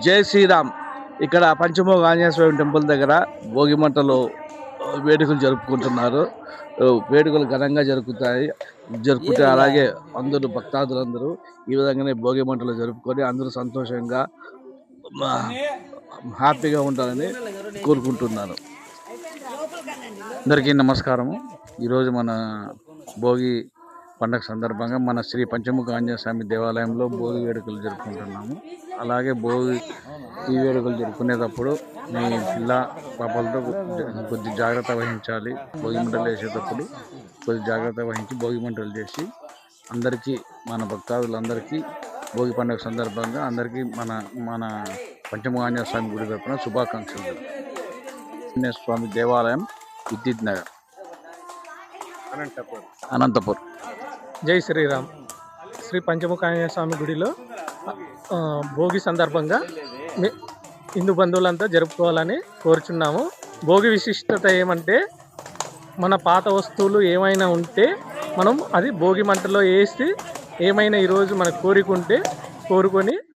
జై శ్రీరామ్. ఇక్కడ పంచముఖ ఆంజనేయ స్వామి టెంపుల్ దగ్గర భోగి మంటలు వేడుకలు జరుపుకుంటున్నారు. వేడుకలు ఘనంగా జరుపుకుంటే అలాగే అందరూ భక్తాదులందరూ ఈ విధంగానే భోగి మంటలు జరుపుకొని అందరూ సంతోషంగా హ్యాపీగా ఉంటారని కోరుకుంటున్నాను. అందరికీ నమస్కారము. ఈరోజు మన భోగి పండగ సందర్భంగా మన శ్రీ పంచముఖ ఆంజనేయ స్వామి దేవాలయంలో భోగి వేడుకలు జరుపుకుంటున్నాము. అలాగే భోగి ఈ వేడుకలు జరుపుకునేటప్పుడు మీ పిల్ల పాపలతో కొద్ది జాగ్రత్త వహించాలి. భోగి మంటలు వేసేటప్పుడు కొద్ది జాగ్రత్త వహించి భోగి మంటలు చేసి అందరికీ మన భక్తాదులందరికీ భోగి పండుగ సందర్భంగా అందరికీ మన మన పంచముఖ ఆంజనేయ స్వామి గుడి తరపున శుభాకాంక్షలు. ఆంజనేయ స్వామి దేవాలయం, విద్యుత్ నగర్, అనంతపూర్. జై శ్రీరామ్. శ్రీ పంచముఖ ఆంజనేయ స్వామి గుడిలో భోగి సందర్భంగా హిందూ బంధువులంతా జరుపుకోవాలని కోరుచున్నాము. భోగి విశిష్టత ఏమంటే మన పాత వస్తువులు ఏమైనా ఉంటే మనం అది భోగి మంటలో వేసి ఏమైనా ఈరోజు మనకు కోరుకొని